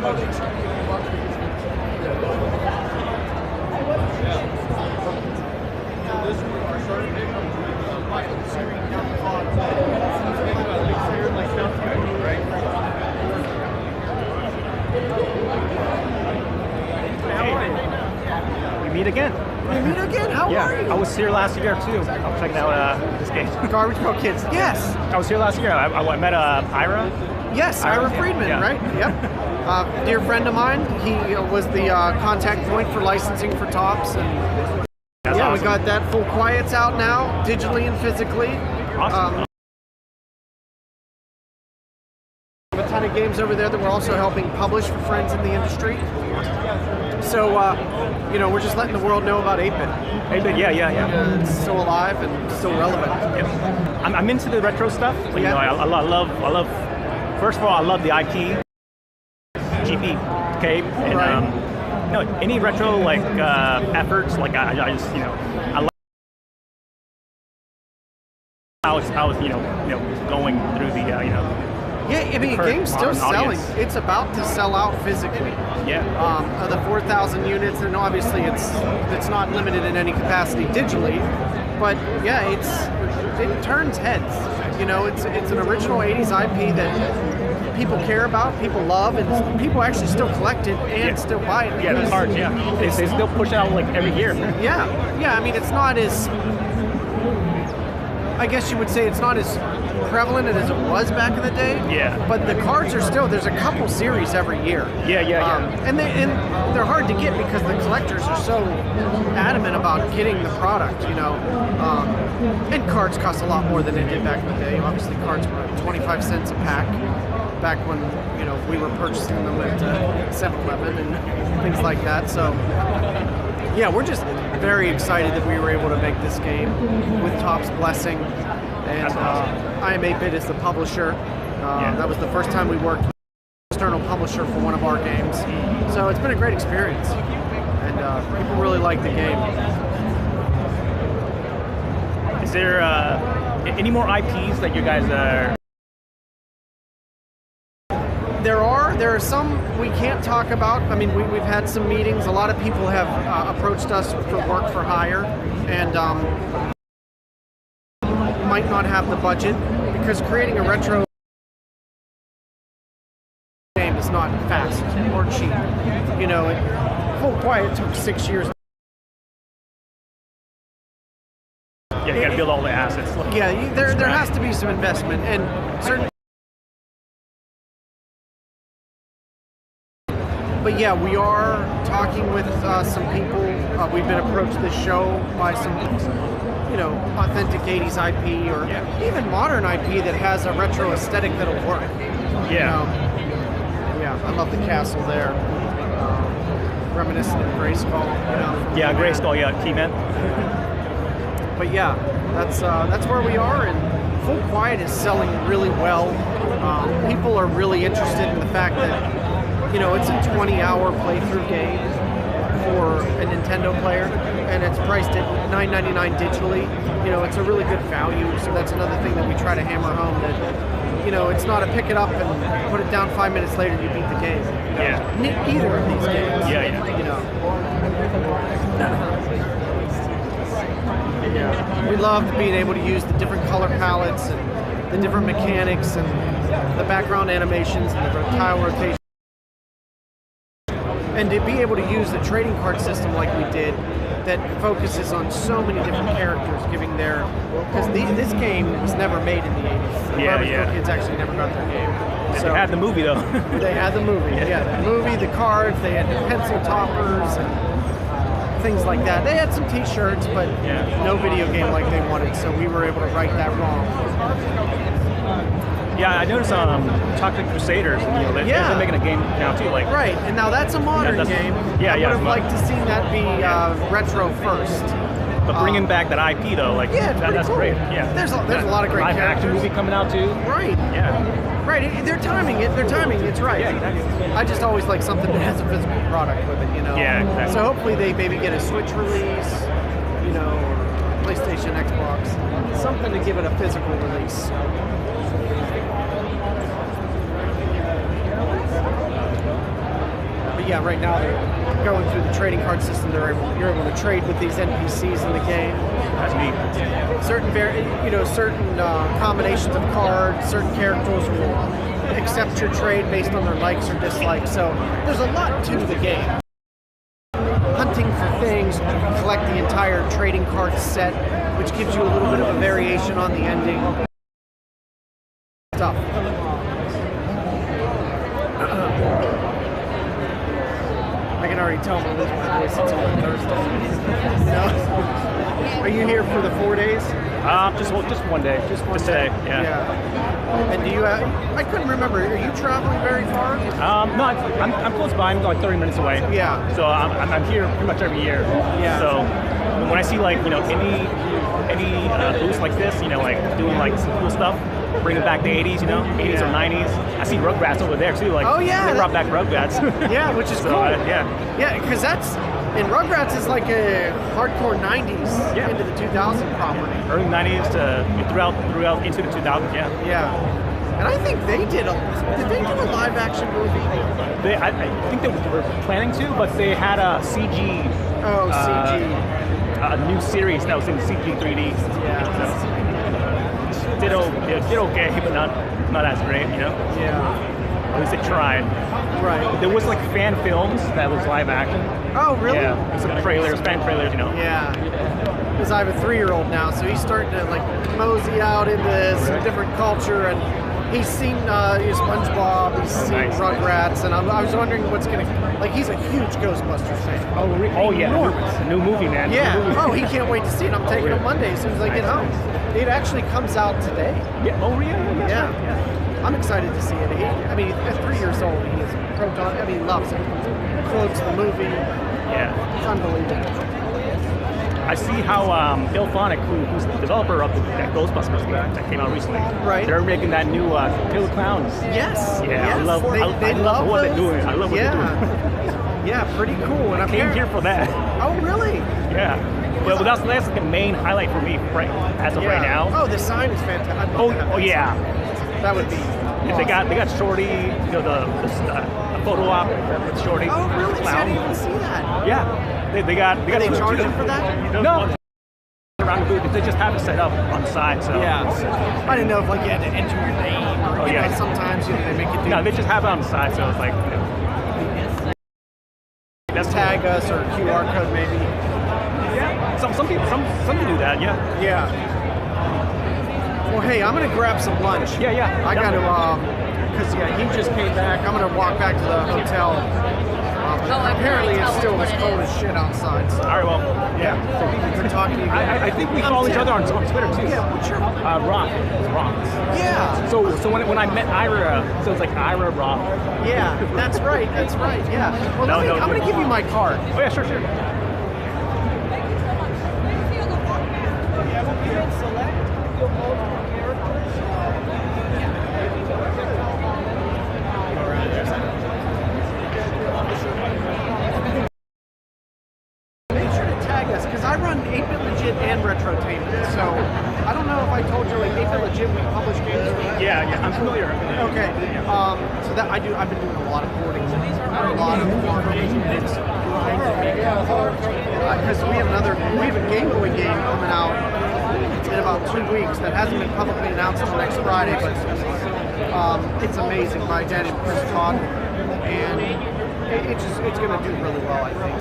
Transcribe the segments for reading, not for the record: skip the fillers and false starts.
We meet again. We meet again? How are you? I was here last year too. I was checking out this game. Garbage Pail Kids. Yes. I was here last year. I met Ira. Yes, Ira Friedman, right? Yep. Dear friend of mine. He was the contact point for licensing for Tops, and That's awesome. we got that full quiets out now, digitally and physically. Awesome. A ton of games over there that we're also helping publish for friends in the industry. So, we're just letting the world know about 8-Bit. 8-Bit, yeah. It's still alive and still relevant. Yep. I'm into the retro stuff. But, I love. First of all, I love the IP, GPK, and any retro efforts. I just I like how it's going through the Yeah, I mean, the game's still selling. Audience. It's about to sell out physically. Yeah. Of the 4,000 units, and obviously it's not limited in any capacity digitally, but yeah, it turns heads. It's an original 80s IP that people care about, people love, and people actually still collect it and still buy it. Yeah, the cards. Yeah, they still push out every year. Yeah. I mean, it's not as, I guess you would say, it's not as prevalent as it was back in the day. Yeah. But the cards are still, there's a couple series every year. Yeah. And they're hard to get because the collectors are so adamant about getting the product, and cards cost a lot more than they did back in the day. Obviously, cards were 25 cents a pack back when, we were purchasing them at 7-Eleven and things like that. So, yeah, we're just very excited that we were able to make this game with Top's blessing. And I Am 8-Bit is the publisher. That was the first time we worked with an external publisher for one of our games. So it's been a great experience. And people really like the game. Is there any more IPs that you guys are? There are some we can't talk about. I mean, we've had some meetings. A lot of people have approached us for work for hire, and might not have the budget, because creating a retro game is not fast or cheap. Full Quiet took 6 years. Yeah, you got to build all the assets. Yeah, there has to be some investment, and certain. But yeah, we are talking with some people. We've been approached this show by some, authentic 80s IP or even modern IP that has a retro aesthetic that'll work. Yeah. Yeah, I love the castle there. Reminiscent of Grayskull. Yeah, Grayskull. Yeah, Keyman. But yeah, that's where we are, and Full Quiet is selling really well. People are really interested in the fact that it's a 20-hour playthrough game for a Nintendo player, and it's priced at $9.99 digitally. It's a really good value, so that's another thing that we try to hammer home, that, it's not a pick it up and put it down 5 minutes later you beat the game. Yeah. Either of these games. Yeah. We loved being able to use the different color palettes and the different mechanics and the background animations and the tile rotation. And to be able to use the trading card system like we did, that focuses on so many different characters, giving because this game was never made in the 80s. The Garbage Pail Kids actually never got their game. So, they had the movie though. They had the movie, the movie, the cards, they had the pencil toppers and things like that. They had some t-shirts, but no video game like they wanted, so we were able to right that wrong. Yeah, I noticed Chocolate Crusaders, they're making a game now too. Right, and now that's a modern game. I would have liked to see that be retro first. But bringing back that IP though, that's cool. Great. Yeah, there's a lot of great live characters. action movie coming out too. Right. Yeah. Right. They're timing it. It's right. Yeah, exactly. I just always like something that has a physical product with it. Yeah, exactly. So hopefully they maybe get a Switch release, or PlayStation, Xbox, something to give it a physical release. yeah, right now they're going through the trading card system. You're able to trade with these NPCs in the game. That's neat. Certain combinations of cards, certain characters will accept your trade based on their likes or dislikes. So there's a lot to the game. Hunting for things, you can collect the entire trading card set, which gives you a little bit of a variation on the ending. Stuff. I can already tell I'm losing my voice. It's on Thursday. No? Are you here for the 4 days? Just one day. Just today. Yeah. And do you have? I couldn't remember. Are you traveling very far? No, I'm close by. I'm like 30 minutes away. Yeah. So I'm here pretty much every year. Yeah. So when I see like any booths like this, like doing like some cool stuff, bringing back the 80s, 80s or 90s. I see Rugrats over there too. Like, oh yeah, they brought back Rugrats. Yeah, which is so, cool. Yeah, because and Rugrats is like a hardcore 90s into the 2000 property. Early 90s to throughout into the 2000s. Yeah. And I think did they do a live action movie? I think they were planning to, but they had a CG. Oh, CG. A new series that was in CG 3D. Yeah. So, did okay, but not as great, Yeah. At least they tried. Right. There was like fan films that was live action. Oh, really? Yeah. It's like trailers, fan trailers, Yeah. Because I have a 3-year-old now, so he's starting to like mosey out into some different culture, and he's seen SpongeBob, he's seen Rugrats, and I was wondering what's gonna he's a huge Ghostbusters fan. Oh yeah, the new movie, man. Yeah. Oh, he can't wait to see it. I'm taking him Monday as soon as I get home. It actually comes out today. Yeah. Oh, really? Yeah. I'm excited to see it. At 3 years old, he is he loves it. Quotes the movie. Yeah. It's unbelievable. I see how Ilphonic, who's the developer of that Ghostbusters game that came out recently, right? They're making that new Killer Clowns. Yes. Yeah. Yes. I love what they're doing. I love what they're doing. Yeah, pretty cool. And I came here for that. Oh, really? Yeah. Well, that's like the main highlight for me as of right now. Oh, the sign is fantastic. Oh yeah. That would be. Awesome. They got Shorty, the photo op with Shorty. Oh, really? I didn't even see that. Yeah. They got. Are they charging for that? No. Around the booth, they just have it set up on the side. So yeah. I didn't know if you had to enter your name or sometimes they make you do. No, they just have it on the side, so it's like. Let's tag us or QR code maybe. Yeah. Some people do that. Yeah. Yeah. Well, hey, I'm gonna grab some lunch. Yeah. I gotta because he just came back. I'm gonna walk back to the hotel. Apparently it's still as cold as shit outside. So. All right, well, yeah. Good talking to you. I think we follow each other on Twitter too. Yeah, what's your Rock. Yeah. So when I met Ira, so it's like Ira Rock. Yeah, that's right. Yeah. Well, I'm gonna give you my card. Oh yeah, sure. Make sure to tag us because I run 8-Bit Legit and Retrotainment. So I don't know if I told you 8-Bit Legit we publish games. Yeah, I'm familiar. Okay. So that I've been doing a lot of porting. Because we have a Game Boy game coming out in about 2 weeks that hasn't been publicly announced until next Friday, but it's amazing by a guy named Chris Todd, and it's going to do really well, I think.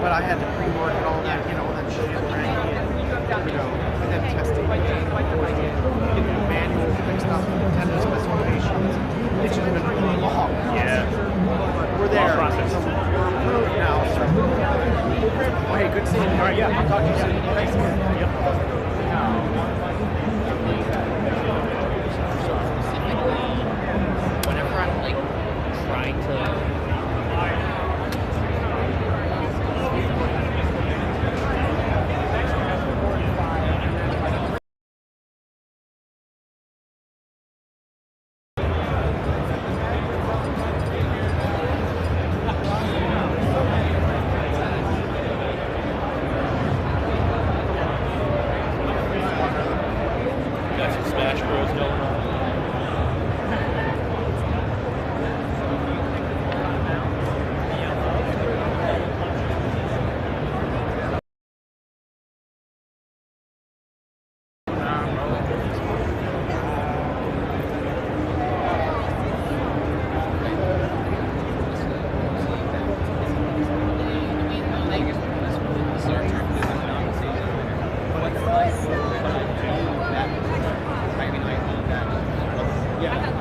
But I had to pre-market all that, all that shit, and then testing, getting the manual fixed up, Nintendo specifications. It's just been really long. Yeah. But we're there. So we're approved now. So. Well, hey, good seeing you. All right, yeah. I'll talk to you soon. Thanks, man. Yep. Whenever I'm trying to Yeah.